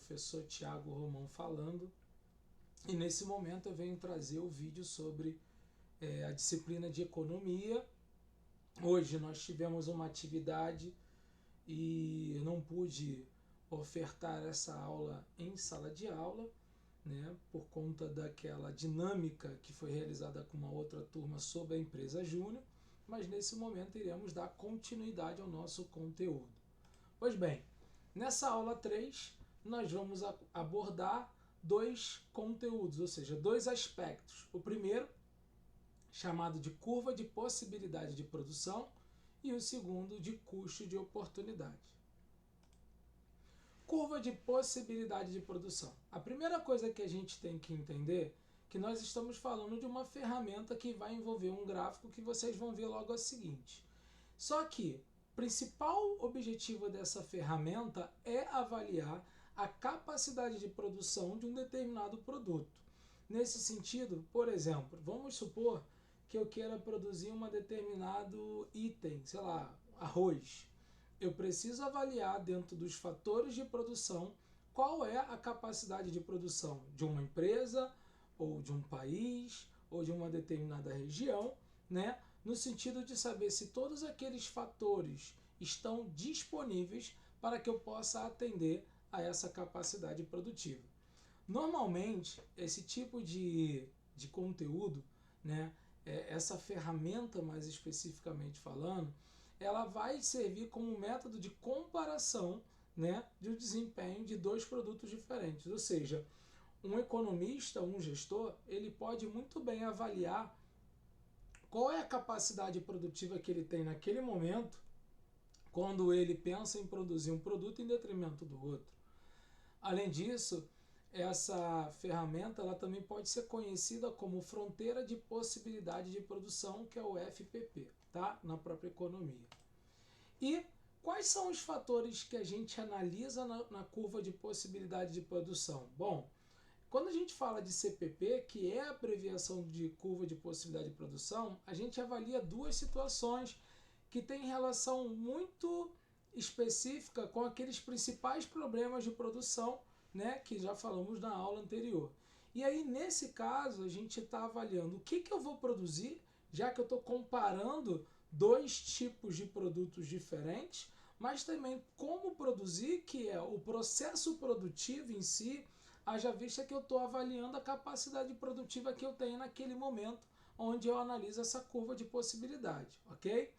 professor Tiago Romão falando, e nesse momento eu venho trazer o vídeo sobre a disciplina de economia. Hoje nós tivemos uma atividade e eu não pude ofertar essa aula em sala de aula, né, por conta daquela dinâmica que foi realizada com uma outra turma sobre a empresa Júnior, mas nesse momento iremos dar continuidade ao nosso conteúdo. Pois bem, nessa aula 3 nós vamos abordar dois conteúdos, ou seja, dois aspectos. O primeiro, chamado de curva de possibilidade de produção, e o segundo, de custo de oportunidade. Curva de possibilidade de produção. A primeira coisa que a gente tem que entender é que nós estamos falando de uma ferramenta que vai envolver um gráfico que vocês vão ver logo a seguinte. Só que o principal objetivo dessa ferramenta é avaliar a capacidade de produção de um determinado produto. Nesse sentido, por exemplo, vamos supor que eu queira produzir um determinado item, sei lá, arroz. Eu preciso avaliar dentro dos fatores de produção qual é a capacidade de produção de uma empresa, ou de um país, ou de uma determinada região, né? No sentido de saber se todos aqueles fatores estão disponíveis para que eu possa atender a essa capacidade produtiva. Normalmente, esse tipo de conteúdo, né, essa ferramenta mais especificamente falando, ela vai servir como método de comparação, né, do desempenho de dois produtos diferentes. Ou seja, um economista, um gestor, ele pode muito bem avaliar qual é a capacidade produtiva que ele tem naquele momento, quando ele pensa em produzir um produto em detrimento do outro. Além disso, essa ferramenta ela também pode ser conhecida como fronteira de possibilidade de produção, que é o FPP, tá? Na própria economia. E quais são os fatores que a gente analisa na curva de possibilidade de produção? Bom, quando a gente fala de CPP, que é a abreviação de curva de possibilidade de produção, a gente avalia duas situações que têm relação muito específica com aqueles principais problemas de produção, né, que já falamos na aula anterior. E aí, nesse caso, a gente está avaliando o que eu vou produzir, já que eu estou comparando dois tipos de produtos diferentes, mas também como produzir, que é o processo produtivo em si, haja vista que eu estou avaliando a capacidade produtiva que eu tenho naquele momento, onde eu analiso essa curva de possibilidade, ok?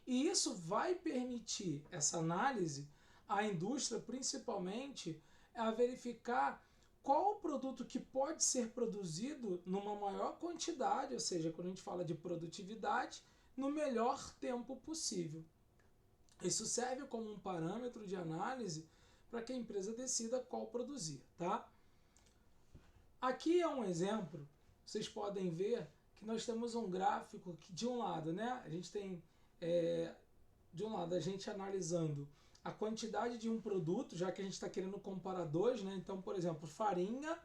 E isso vai permitir, essa análise, a indústria principalmente, a verificar qual o produto que pode ser produzido numa maior quantidade, ou seja, quando a gente fala de produtividade, no melhor tempo possível. Isso serve como um parâmetro de análise para que a empresa decida qual produzir, tá? Aqui é um exemplo, vocês podem ver que nós temos um gráfico que de um lado, né, a gente tem de um lado a gente analisando a quantidade de um produto, já que a gente está querendo comparar dois, né? Então, por exemplo, farinha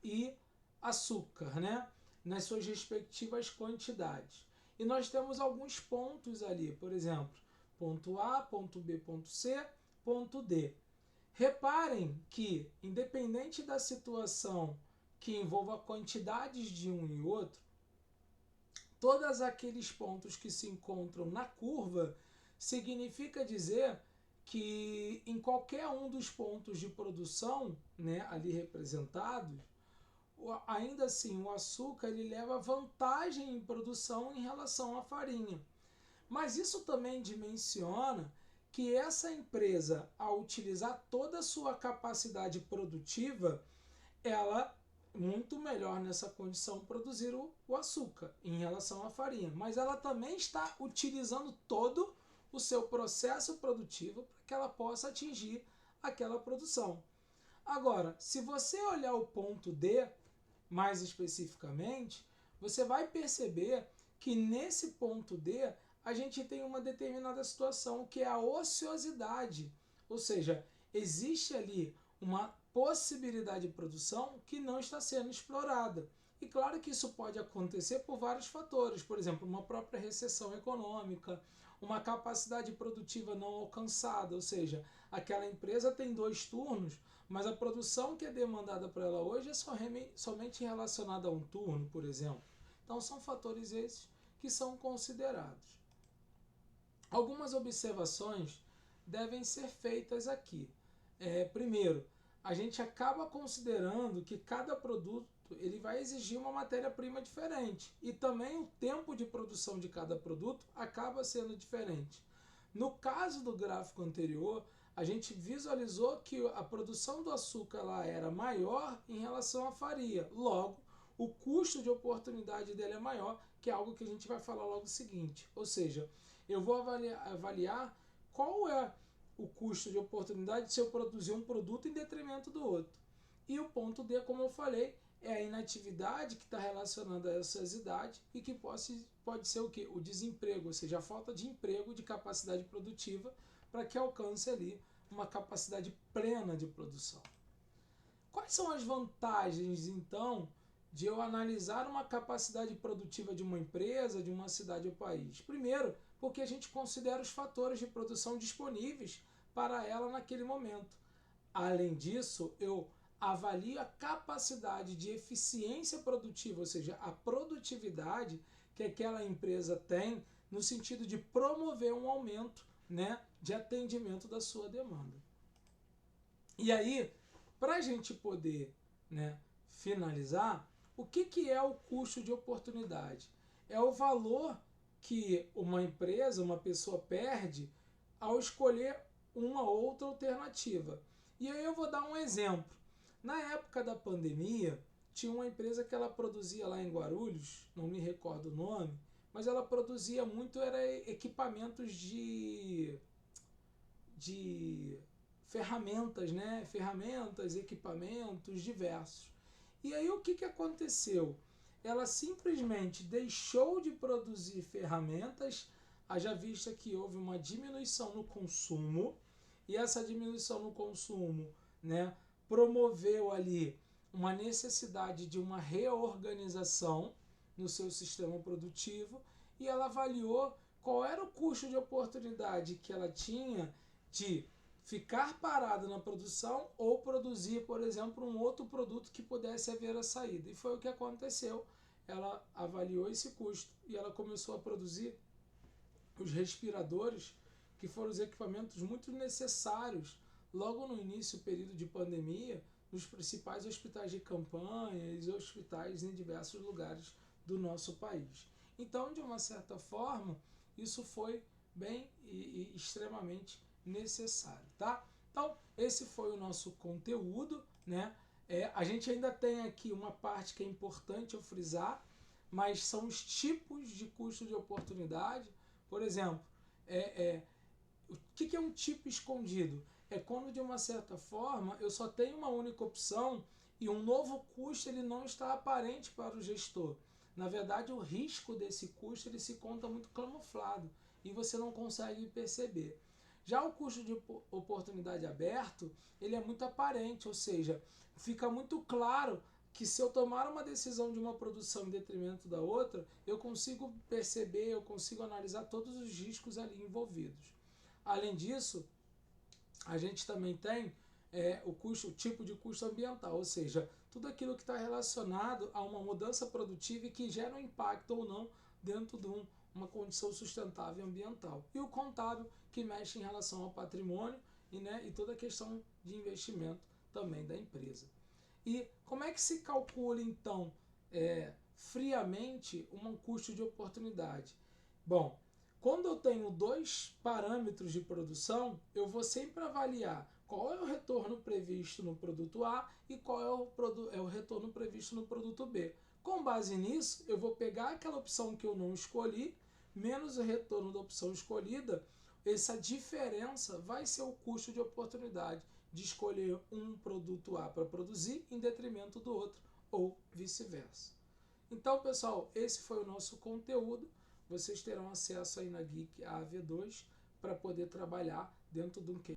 e açúcar, né? Nas suas respectivas quantidades. E nós temos alguns pontos ali, por exemplo, ponto A, ponto B, ponto C, ponto D. Reparem que, independente da situação que envolva quantidades de um e outro, todos aqueles pontos que se encontram na curva significa dizer que em qualquer um dos pontos de produção, né, ali representados, ainda assim o açúcar ele leva vantagem em produção em relação à farinha. Mas isso também dimensiona que essa empresa, ao utilizar toda a sua capacidade produtiva, ela muito melhor nessa condição produzir o açúcar em relação à farinha. Mas ela também está utilizando todo o seu processo produtivo para que ela possa atingir aquela produção. Agora, se você olhar o ponto D, mais especificamente, você vai perceber que nesse ponto D a gente tem uma determinada situação que é a ociosidade, ou seja, existe ali uma possibilidade de produção que não está sendo explorada. E claro que isso pode acontecer por vários fatores, por exemplo, uma própria recessão econômica, uma capacidade produtiva não alcançada, ou seja, aquela empresa tem 2 turnos, mas a produção que é demandada para ela hoje é somente relacionada a um turno, por exemplo. Então são fatores esses que são considerados. Algumas observações devem ser feitas aqui. Primeiro, a gente acaba considerando que cada produto ele vai exigir uma matéria-prima diferente e também o tempo de produção de cada produto acaba sendo diferente. No caso do gráfico anterior, a gente visualizou que a produção do açúcar lá era maior em relação à farinha. Logo, o custo de oportunidade dele é maior, que é algo que a gente vai falar logo seguinte. Ou seja, eu vou avaliar qual é o custo de oportunidade se eu produzir um produto em detrimento do outro. E o ponto D, como eu falei, é a inatividade que está relacionada a ociosidade e que pode ser o quê? O desemprego, ou seja, a falta de emprego, de capacidade produtiva, para que alcance ali uma capacidade plena de produção. Quais são as vantagens, então, de eu analisar uma capacidade produtiva de uma empresa, de uma cidade ou país? Primeiro, porque a gente considera os fatores de produção disponíveis para ela naquele momento. Além disso, eu avalio a capacidade de eficiência produtiva, ou seja, a produtividade que aquela empresa tem no sentido de promover um aumento, né, de atendimento da sua demanda. E aí, para a gente poder, né, finalizar, o que é o custo de oportunidade? É o valor que uma empresa, uma pessoa perde ao escolher uma outra alternativa. E aí eu vou dar um exemplo. Na época da pandemia, tinha uma empresa que ela produzia lá em Guarulhos, não me recordo o nome, mas ela produzia muito equipamentos de ferramentas, né? Ferramentas, equipamentos diversos. E aí o que aconteceu? Ela simplesmente deixou de produzir ferramentas, haja vista que houve uma diminuição no consumo, e essa diminuição no consumo, né, promoveu ali uma necessidade de uma reorganização no seu sistema produtivo, e ela avaliou qual era o custo de oportunidade que ela tinha de ficar parada na produção ou produzir, por exemplo, um outro produto que pudesse haver a saída. E foi o que aconteceu. Ela avaliou esse custo e ela começou a produzir os respiradores, que foram os equipamentos muito necessários logo no início do período de pandemia, nos principais hospitais de campanha e hospitais em diversos lugares do nosso país. Então, de uma certa forma, isso foi bem e extremamente necessário, tá? Então, esse foi o nosso conteúdo, né? A gente ainda tem aqui uma parte que é importante eu frisar, mas são os tipos de custo de oportunidade. Por exemplo, o que é um tipo escondido? É quando, de uma certa forma, eu só tenho uma única opção e um novo custo ele não está aparente para o gestor. Na verdade, o risco desse custo ele se conta muito camuflado e você não consegue perceber. Já o custo de oportunidade aberto, ele é muito aparente, ou seja, fica muito claro que se eu tomar uma decisão de uma produção em detrimento da outra, eu consigo perceber, eu consigo analisar todos os riscos ali envolvidos. Além disso, a gente também tem o tipo de custo ambiental, ou seja, tudo aquilo que está relacionado a uma mudança produtiva e que gera um impacto ou não dentro de uma condição sustentável ambiental. E o contábil, que mexe em relação ao patrimônio e toda a questão de investimento também da empresa. E como é que se calcula, então, friamente, um custo de oportunidade? Bom, quando eu tenho dois parâmetros de produção, eu vou sempre avaliar qual é o retorno previsto no produto A e qual é o retorno previsto no produto B. Com base nisso, eu vou pegar aquela opção que eu não escolhi, menos o retorno da opção escolhida, essa diferença vai ser o custo de oportunidade de escolher um produto A para produzir em detrimento do outro, ou vice-versa. Então, pessoal, esse foi o nosso conteúdo. Vocês terão acesso aí na Geek AV2 para poder trabalhar dentro de um